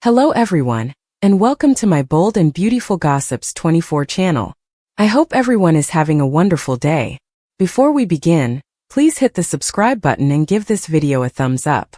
Hello everyone, and welcome to my Bold and Beautiful Gossips 24 channel. I hope everyone is having a wonderful day. Before we begin, please hit the subscribe button and give this video a thumbs up.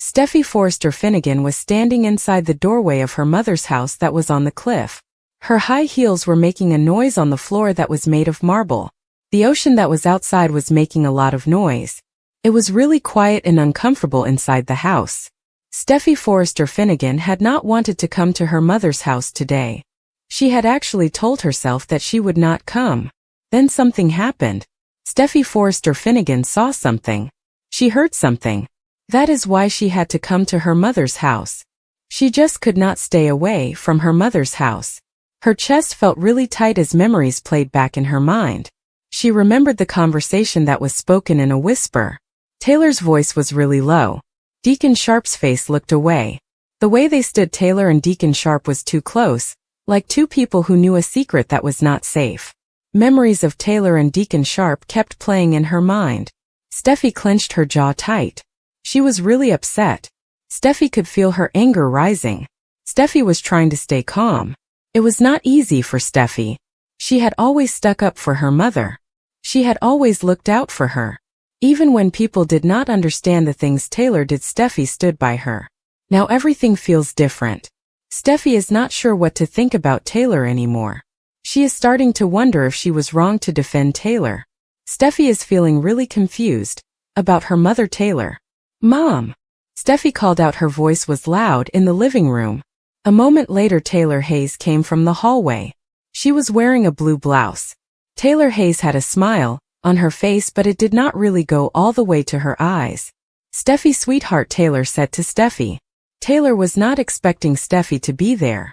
Steffy Forrester Finnegan was standing inside the doorway of her mother's house that was on the cliff. Her high heels were making a noise on the floor that was made of marble. The ocean that was outside was making a lot of noise. It was really quiet and uncomfortable inside the house. Steffy Forrester Finnegan had not wanted to come to her mother's house today. She had actually told herself that she would not come. Then something happened. Steffy Forrester Finnegan saw something. She heard something. That is why she had to come to her mother's house. She just could not stay away from her mother's house. Her chest felt really tight as memories played back in her mind. She remembered the conversation that was spoken in a whisper. Taylor's voice was really low. Deacon Sharp's face looked away. The way they stood, Taylor and Deacon Sharp, was too close, like two people who knew a secret that was not safe. Memories of Taylor and Deacon Sharp kept playing in her mind. Steffy clenched her jaw tight. She was really upset. Steffy could feel her anger rising. Steffy was trying to stay calm. It was not easy for Steffy. She had always stuck up for her mother. She had always looked out for her. Even when people did not understand the things Taylor did, Steffy stood by her. Now everything feels different. Steffy is not sure what to think about Taylor anymore. She is starting to wonder if she was wrong to defend Taylor. Steffy is feeling really confused about her mother Taylor. "Mom!" Steffy called out. Her voice was loud in the living room. A moment later, Taylor Hayes came from the hallway. She was wearing a blue blouse. Taylor Hayes had a smile on her face, but it did not really go all the way to her eyes. "Steffy, sweetheart," Taylor said to Steffy. Taylor was not expecting Steffy to be there.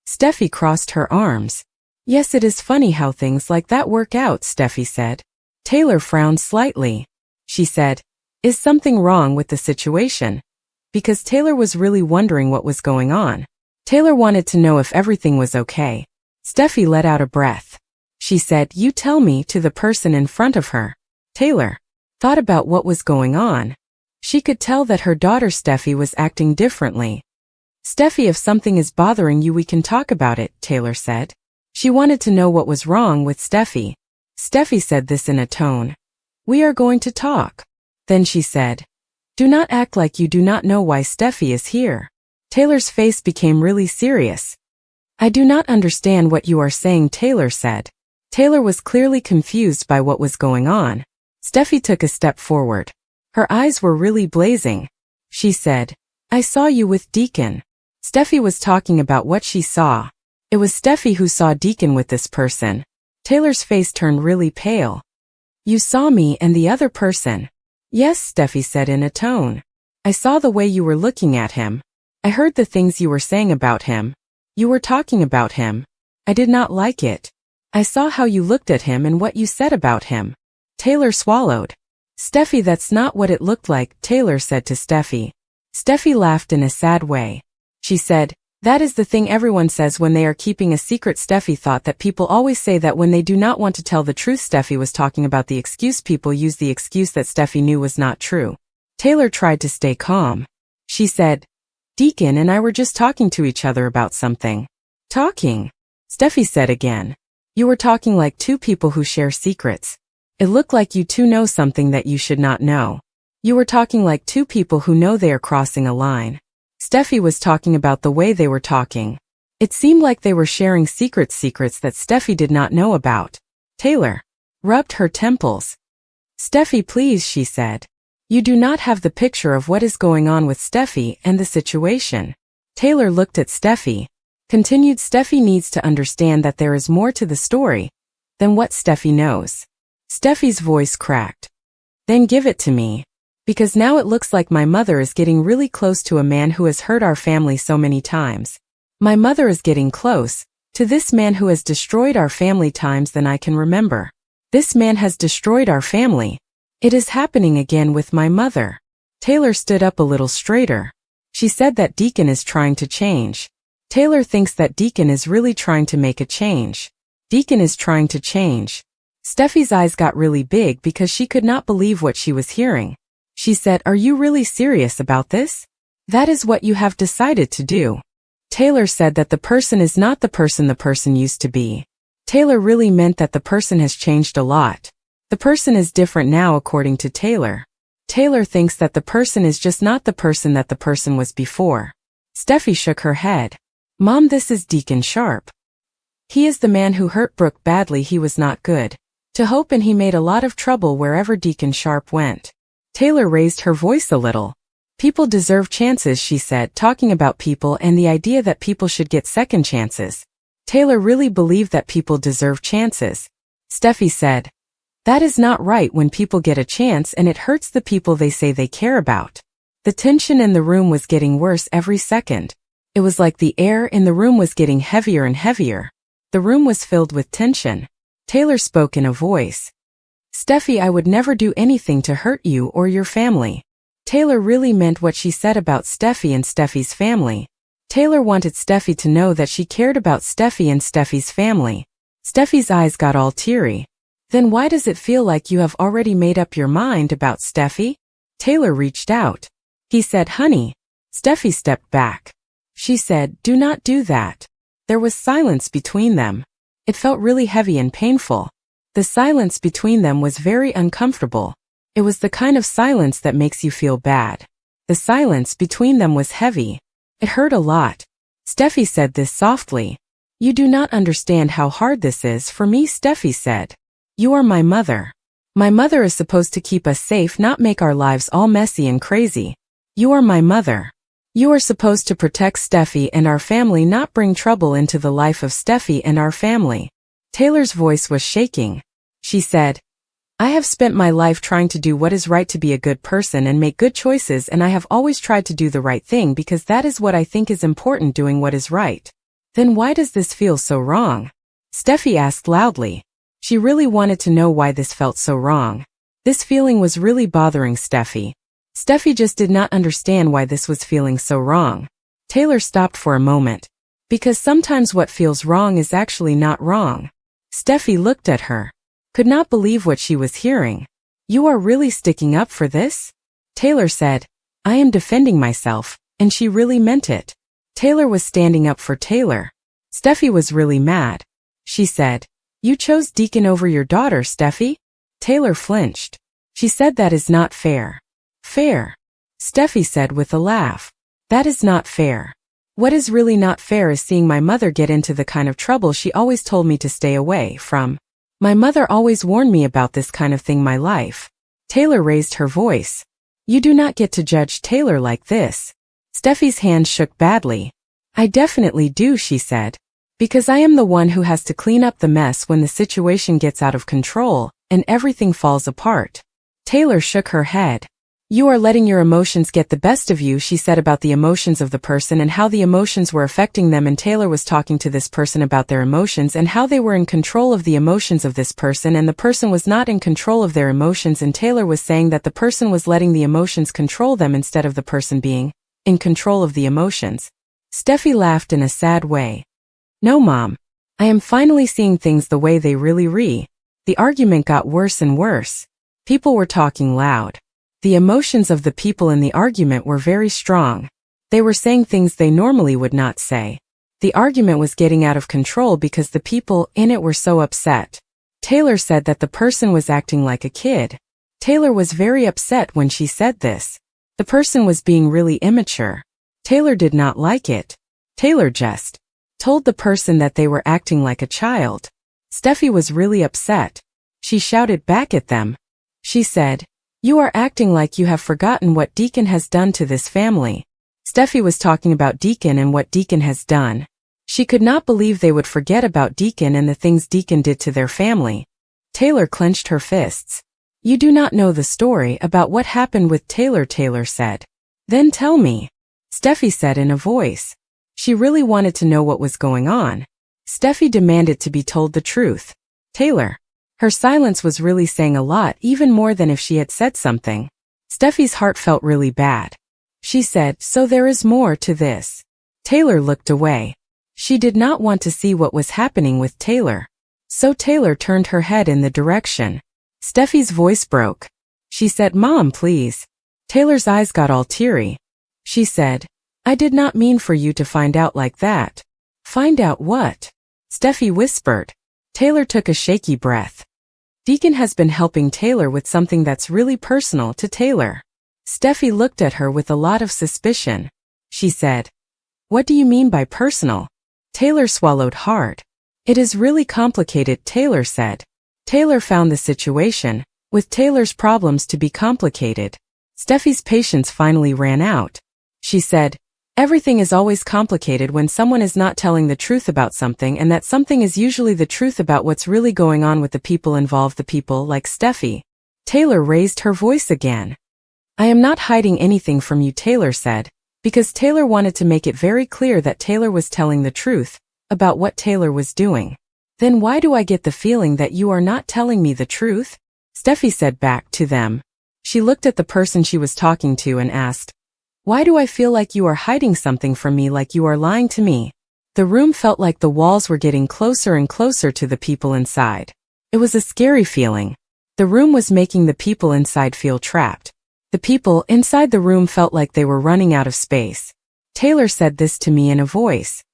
Steffy crossed her arms. "Yes, it is funny how things like that work out," Steffy said. Taylor frowned slightly. She said, "Is something wrong with the situation?" Because Taylor was really wondering what was going on. Taylor wanted to know if everything was okay. Steffy let out a breath. She said, "You tell me," to the person in front of her. Taylor thought about what was going on. She could tell that her daughter Steffy was acting differently. "Steffy, if something is bothering you, we can talk about it," Taylor said. She wanted to know what was wrong with Steffy. Steffy said this in a tone. "We are going to talk." Then she said, "Do not act like you do not know why Steffy is here." Taylor's face became really serious. "I do not understand what you are saying," Taylor said. Taylor was clearly confused by what was going on. Steffy took a step forward. Her eyes were really blazing. She said, "I saw you with Deacon." Steffy was talking about what she saw. It was Steffy who saw Deacon with this person. Taylor's face turned really pale. "You saw me and the other person?" "Yes," Steffy said in a tone. "I saw the way you were looking at him. I heard the things you were saying about him. You were talking about him. I did not like it. I saw how you looked at him and what you said about him." Taylor swallowed. "Steffy, that's not what it looked like," Taylor said to Steffy. Steffy laughed in a sad way. She said, "That is the thing everyone says when they are keeping a secret." Steffy thought that people always say that when they do not want to tell the truth. Steffy was talking about the excuse. People use the excuse that Steffy knew was not true. Taylor tried to stay calm. She said, "Deacon and I were just talking to each other about something." "Talking?" Steffy said again. "You were talking like two people who share secrets. It looked like you two know something that you should not know. You were talking like two people who know they are crossing a line." Steffy was talking about the way they were talking. It seemed like they were sharing secrets that Steffy did not know about. Taylor rubbed her temples. "Steffy, please," she said. "You do not have the picture of what is going on with Steffy and the situation." Taylor looked at Steffy. Continued, "Steffy needs to understand that there is more to the story than what Steffy knows." Steffy's voice cracked. "Then give it to me. Because now it looks like my mother is getting really close to a man who has hurt our family so many times. My mother is getting close to this man who has destroyed our family times than I can remember. This man has destroyed our family. It is happening again with my mother." Taylor stood up a little straighter. She said that Deacon is trying to change. Taylor thinks that Deacon is really trying to make a change. Deacon is trying to change. Steffy's eyes got really big because she could not believe what she was hearing. She said, "Are you really serious about this? That is what you have decided to do?" Taylor said that the person is not the person used to be. Taylor really meant that the person has changed a lot. The person is different now according to Taylor. Taylor thinks that the person is just not the person that the person was before. Steffy shook her head. Mom, this is Deacon Sharp. He is the man who hurt Brooke badly. He was not good to Hope and he made a lot of trouble wherever Deacon Sharp went. Taylor raised her voice a little. People deserve chances, she said, talking about people and the idea that people should get second chances. Taylor really believed that people deserve chances. Steffy said, that is not right when people get a chance and it hurts the people they say they care about. The tension in the room was getting worse every second. It was like the air in the room was getting heavier and heavier. The room was filled with tension. Taylor spoke in a voice. Steffy, I would never do anything to hurt you or your family. Taylor really meant what she said about Steffy and Steffy's family. Taylor wanted Steffy to know that she cared about Steffy and Steffy's family. Steffy's eyes got all teary. Then why does it feel like you have already made up your mind about Steffy? Taylor reached out. He said, honey. Steffy stepped back. She said, do not do that. There was silence between them. It felt really heavy and painful. The silence between them was very uncomfortable. It was the kind of silence that makes you feel bad. The silence between them was heavy. It hurt a lot. Steffy said this softly. You do not understand how hard this is for me, Steffy said. You are my mother. My mother is supposed to keep us safe, not make our lives all messy and crazy. You are my mother. You are supposed to protect Steffy and our family, not bring trouble into the life of Steffy and our family. Taylor's voice was shaking. She said, I have spent my life trying to do what is right, to be a good person and make good choices, and I have always tried to do the right thing because that is what I think is important, doing what is right. Then why does this feel so wrong? Steffy asked loudly. She really wanted to know why this felt so wrong. This feeling was really bothering Steffy. Steffy just did not understand why this was feeling so wrong. Taylor stopped for a moment. Because sometimes what feels wrong is actually not wrong. Steffy looked at her. Could not believe what she was hearing. You are really sticking up for this? Taylor said, I am defending myself, and she really meant it. Taylor was standing up for Taylor. Steffy was really mad. She said, you chose Deacon over your daughter, Steffy? Taylor flinched. She said that is not fair. Fair? Steffy said with a laugh. That is not fair. What is really not fair is seeing my mother get into the kind of trouble she always told me to stay away from. My mother always warned me about this kind of thing my life. Taylor raised her voice. You do not get to judge Taylor like this. Steffy's hand shook badly. I definitely do, she said. Because I am the one who has to clean up the mess when the situation gets out of control and everything falls apart. Taylor shook her head. You are letting your emotions get the best of you, she said, about the emotions of the person and how the emotions were affecting them, and Taylor was talking to this person about their emotions and how they were in control of the emotions of this person, and the person was not in control of their emotions, and Taylor was saying that the person was letting the emotions control them instead of the person being in control of the emotions. Steffy laughed in a sad way. No, Mom. I am finally seeing things the way they really re. The argument got worse and worse. People were talking loud. The emotions of the people in the argument were very strong. They were saying things they normally would not say. The argument was getting out of control because the people in it were so upset. Taylor said that the person was acting like a kid. Taylor was very upset when she said this. The person was being really immature. Taylor did not like it. Taylor just told the person that they were acting like a child. Steffy was really upset. She shouted back at them. She said, you are acting like you have forgotten what Deacon has done to this family. Steffy was talking about Deacon and what Deacon has done. She could not believe they would forget about Deacon and the things Deacon did to their family. Taylor clenched her fists. You do not know the story about what happened with Taylor, Taylor said. Then tell me. Steffy said in a voice. She really wanted to know what was going on. Steffy demanded to be told the truth. Taylor. Her silence was really saying a lot, even more than if she had said something. Steffy's heart felt really bad. She said, so there is more to this. Taylor looked away. She did not want to see what was happening with Taylor. So Taylor turned her head in the direction. Steffy's voice broke. She said, Mom, please. Taylor's eyes got all teary. She said, I did not mean for you to find out like that. Find out what? Steffy whispered. Taylor took a shaky breath. Deacon has been helping Taylor with something that's really personal to Taylor. Steffy looked at her with a lot of suspicion. She said, "What do you mean by personal?" Taylor swallowed hard. "It is really complicated," Taylor said. Taylor found the situation, with Taylor's problems, to be complicated. Steffy's patience finally ran out. She said, "Everything is always complicated when someone is not telling the truth about something, and that something is usually the truth about what's really going on with the people involved, the people like Steffy." Taylor raised her voice again. "I am not hiding anything from you," Taylor said, because Taylor wanted to make it very clear that Taylor was telling the truth about what Taylor was doing. "Then why do I get the feeling that you are not telling me the truth?" Steffy said back to them. She looked at the person she was talking to and asked, "Why do I feel like you are hiding something from me, like you are lying to me?" The room felt like the walls were getting closer and closer to the people inside. It was a scary feeling. The room was making the people inside feel trapped. The people inside the room felt like they were running out of space. "Taylor said this to me in a voice.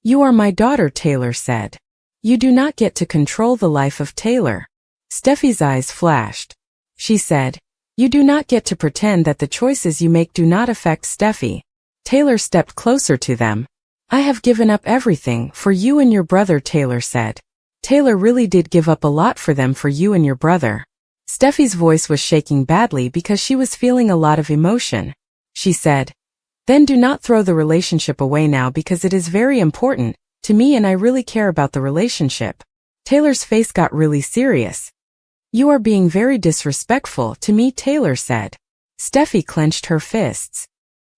You are my daughter," Taylor said. "You do not get to control the life of Taylor." Steffy's eyes flashed. She said, "You do not get to pretend that the choices you make do not affect Steffy." Taylor stepped closer to them. "I have given up everything for you and your brother," Taylor said. Taylor really did give up a lot for them, for you and your brother. Steffy's voice was shaking badly because she was feeling a lot of emotion. She said, "Then do not throw the relationship away now, because it is very important to me and I really care about the relationship." Taylor's face got really serious. "You are being very disrespectful to me," Taylor said. Steffy clenched her fists.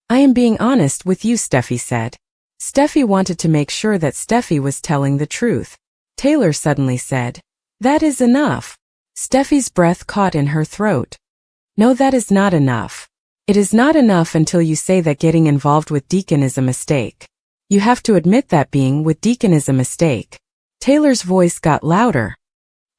"I am being honest with you," Steffy said. Steffy wanted to make sure that Steffy was telling the truth. Taylor suddenly said, "That is enough." Steffy's breath caught in her throat. "No, that is not enough. It is not enough until you say that getting involved with Deacon is a mistake. You have to admit that being with Deacon is a mistake." Taylor's voice got louder.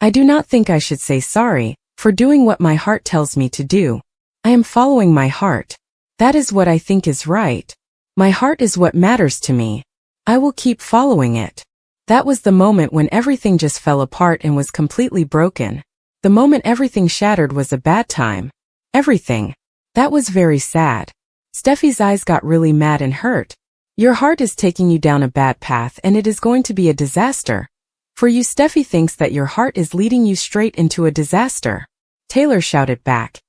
"I do not think I should say sorry for doing what my heart tells me to do. I am following my heart. That is what I think is right. My heart is what matters to me. I will keep following it." That was the moment when everything just fell apart and was completely broken. The moment everything shattered was a bad time. Everything. That was very sad. Steffy's eyes got really mad and hurt. "Your heart is taking you down a bad path, and it is going to be a disaster. For you, Steffy thinks that your heart is leading you straight into a disaster." Taylor shouted back,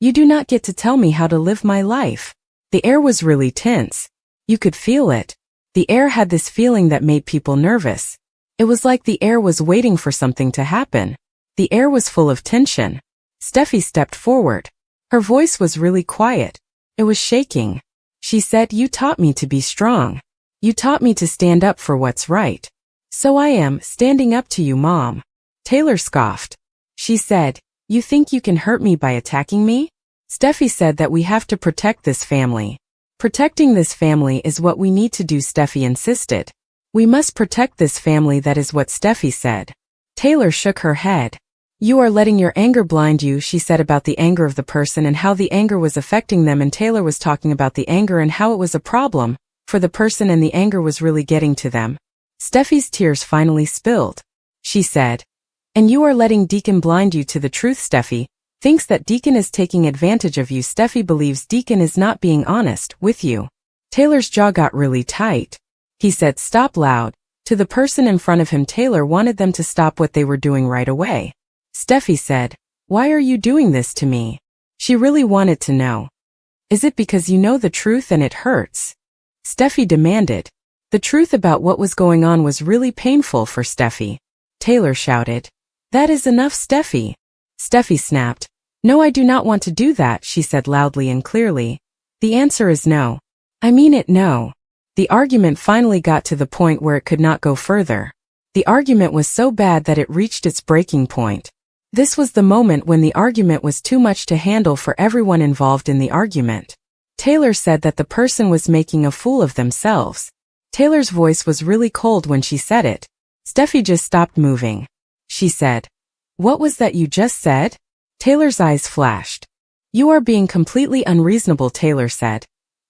"You do not get to tell me how to live my life." The air was really tense. You could feel it. The air had this feeling that made people nervous. It was like the air was waiting for something to happen. The air was full of tension. Steffy stepped forward. Her voice was really quiet. It was shaking. She said, "You taught me to be strong. You taught me to stand up for what's right. So I am standing up to you, Mom." Taylor scoffed. She said, "You think you can hurt me by attacking me?" Steffy said that we have to protect this family. "Protecting this family is what we need to do," Steffy insisted. "We must protect this family," that is what Steffy said. Taylor shook her head. "You are letting your anger blind you," she said, about the anger of the person and how the anger was affecting them, and Taylor was talking about the anger and how it was a problem for the person and the anger was really getting to them. Steffy's tears finally spilled. She said, "And you are letting Deacon blind you to the truth. Steffy thinks that Deacon is taking advantage of you. Steffy believes Deacon is not being honest with you." Taylor's jaw got really tight. He said, "Stop," loud to the person in front of him. Taylor wanted them to stop what they were doing right away. Steffy said, "Why are you doing this to me?" She really wanted to know. "Is it because you know the truth and it hurts?" Steffy demanded. The truth about what was going on was really painful for Steffy. Taylor shouted, "That is enough, Steffy." Steffy snapped. "No, I do not want to do that," she said loudly and clearly. "The answer is no. I mean it, no." The argument finally got to the point where it could not go further. The argument was so bad that it reached its breaking point. This was the moment when the argument was too much to handle for everyone involved in the argument. Taylor said that the person was making a fool of themselves. Taylor's voice was really cold when she said it. Steffy just stopped moving. She said, "What was that you just said?" Taylor's eyes flashed. "You are being completely unreasonable," Taylor said.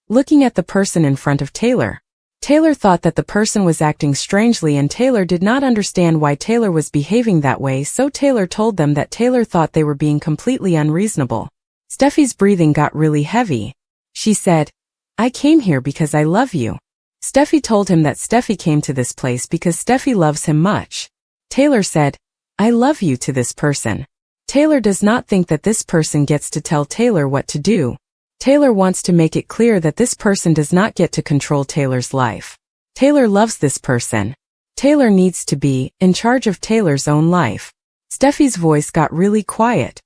looking at the person in front of Taylor. Taylor thought that the person was acting strangely and Taylor did not understand why Taylor was behaving that way, so Taylor told them that Taylor thought they were being completely unreasonable. Steffi's breathing got really heavy. She said, "I came here because I love you." Steffy told him that Steffi came to this place because Steffi loves him much. Taylor said, "I love you" to this person. Taylor does not think that this person gets to tell Taylor what to do. Taylor wants to make it clear that this person does not get to control Taylor's life. Taylor loves this person. Taylor needs to be in charge of Taylor's own life. Steffi's voice got really quiet.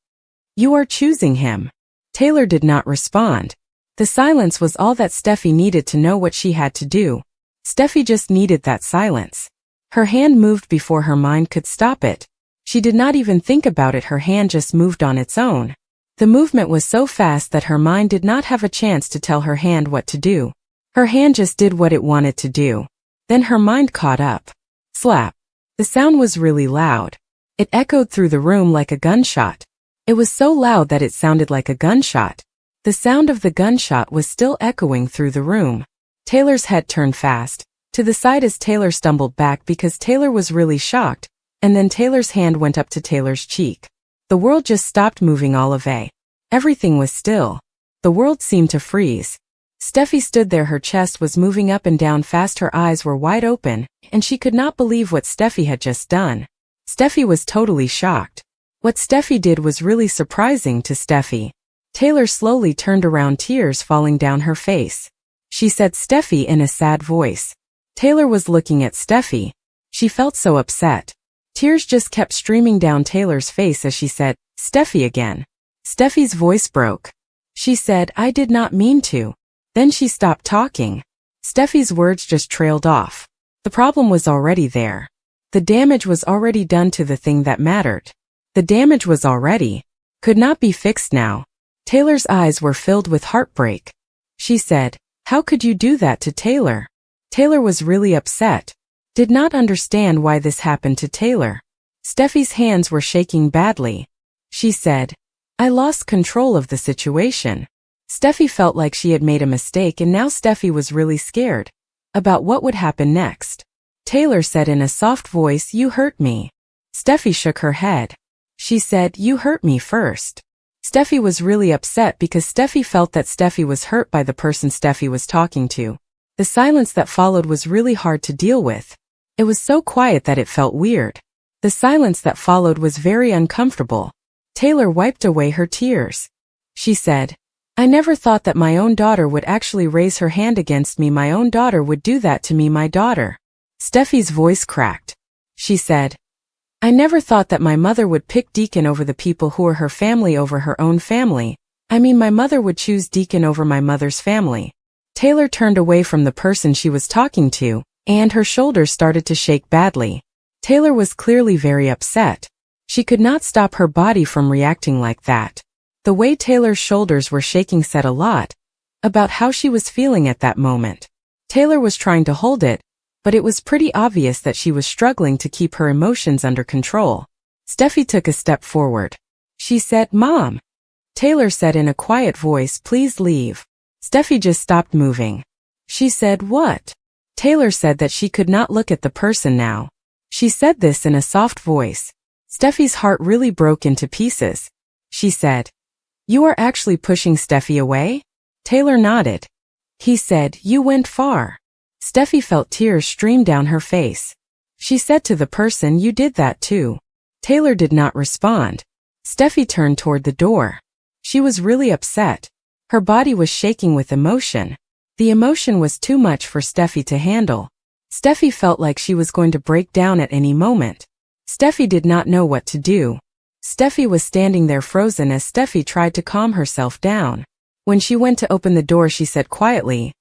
"You are choosing him." Taylor did not respond. The silence was all that Steffi needed to know what she had to do. Steffi just needed that silence. Her hand moved before her mind could stop it. She did not even think about it, her hand just moved on its own. The movement was so fast that her mind did not have a chance to tell her hand what to do. Her hand just did what it wanted to do. Then her mind caught up. Slap. The sound was really loud. It echoed through the room like a gunshot. It was so loud that it sounded like a gunshot. The sound of the gunshot was still echoing through the room. Taylor's head turned fast to the side as Taylor stumbled back because Taylor was really shocked, and then Taylor's hand went up to Taylor's cheek. The world just stopped moving all of a. Everything was still. The world seemed to freeze. Steffi stood there, her chest was moving up and down fast, her eyes were wide open, and she could not believe what Steffi had just done. Steffi was totally shocked. What Steffi did was really surprising to Steffi. Taylor slowly turned around, tears falling down her face. She said Steffi in a sad voice. Taylor was looking at Steffi. She felt so upset. Tears just kept streaming down Taylor's face as she said, "Steffi" again. Steffi's voice broke. She said, "I did not mean to." Then she stopped talking. Steffi's words just trailed off. The problem was already there. The damage was already done to the thing that mattered. The damage was already, could not be fixed now. Taylor's eyes were filled with heartbreak. She said, "How could you do that to Taylor?" Taylor was really upset. Did not understand why this happened to Taylor. Steffi's hands were shaking badly. She said, "I lost control of the situation." Steffi felt like she had made a mistake and now Steffi was really scared about what would happen next. Taylor said in a soft voice, "You hurt me." Steffi shook her head. She said, "You hurt me first." Steffi was really upset because Steffi felt that Steffi was hurt by the person Steffi was talking to. The silence that followed was really hard to deal with. It was so quiet that it felt weird. The silence that followed was very uncomfortable. Taylor wiped away her tears. She said, "I never thought that my own daughter would actually raise her hand against me. My own daughter would do that to me, my daughter." Steffi's voice cracked. She said, "I never thought that my mother would pick Deacon over the people who are her family over her own family. I mean, my mother would choose Deacon over my mother's family." Taylor turned away from the person she was talking to, and her shoulders started to shake badly. Taylor was clearly very upset. She could not stop her body from reacting like that. The way Taylor's shoulders were shaking said a lot about how she was feeling at that moment. Taylor was trying to hold it, but it was pretty obvious that she was struggling to keep her emotions under control. Steffi took a step forward. She said, "Mom." Taylor said in a quiet voice, "Please leave." Steffi just stopped moving. She said, "What?" Taylor said that she could not look at the person now. She said this in a soft voice. Steffi's heart really broke into pieces. She said, "You are actually pushing Steffi away?" Taylor nodded. He said, "You went far." Steffi felt tears stream down her face. She said to the person, "You did that too." Taylor did not respond. Steffi turned toward the door. She was really upset. Her body was shaking with emotion. The emotion was too much for Steffi to handle. Steffi felt like she was going to break down at any moment. Steffi did not know what to do. Steffi was standing there frozen as Steffi tried to calm herself down. When she went to open the door, she said quietly,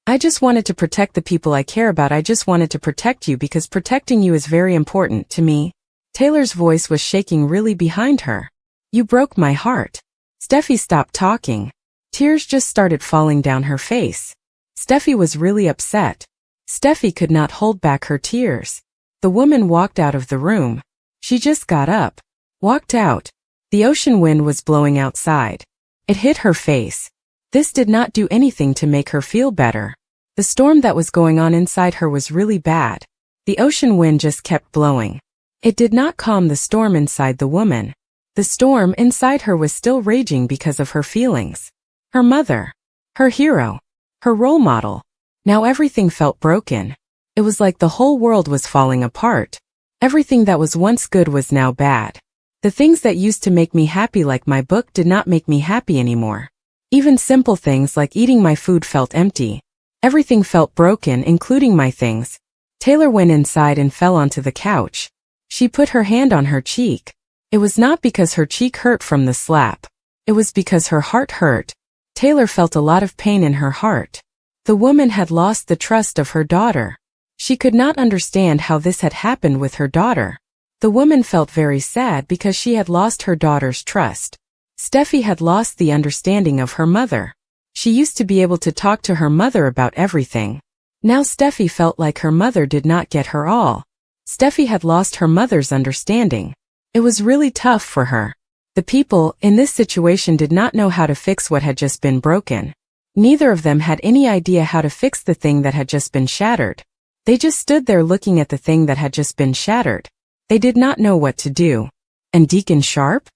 "I just wanted to protect the people I care about. I just wanted to protect you because protecting you is very important to me." Taylor's voice was shaking really behind her. "You broke my heart." Steffi stopped talking. Tears just started falling down her face. Steffi was really upset. Steffi could not hold back her tears. The woman walked out of the room. She just got up, walked out. The ocean wind was blowing outside. It hit her face. This did not do anything to make her feel better. The storm that was going on inside her was really bad. The ocean wind just kept blowing. It did not calm the storm inside the woman. The storm inside her was still raging because of her feelings. Her mother. Her hero. Her role model. Now everything felt broken. It was like the whole world was falling apart. Everything that was once good was now bad. The things that used to make me happy, like my book, did not make me happy anymore. Even simple things like eating my food felt empty. Everything felt broken, including my things. Taylor went inside and fell onto the couch. She put her hand on her cheek. It was not because her cheek hurt from the slap. It was because her heart hurt. Taylor felt a lot of pain in her heart. The woman had lost the trust of her daughter. She could not understand how this had happened with her daughter. The woman felt very sad because she had lost her daughter's trust. Steffy had lost the understanding of her mother. She used to be able to talk to her mother about everything. Now Steffy felt like her mother did not get her all. Steffy had lost her mother's understanding. It was really tough for her. The people in this situation did not know how to fix what had just been broken. Neither of them had any idea how to fix the thing that had just been shattered. They just stood there looking at the thing that had just been shattered. They did not know what to do. And Deacon Sharp?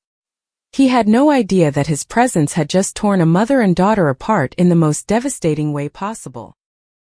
He had no idea that his presence had just torn a mother and daughter apart in the most devastating way possible.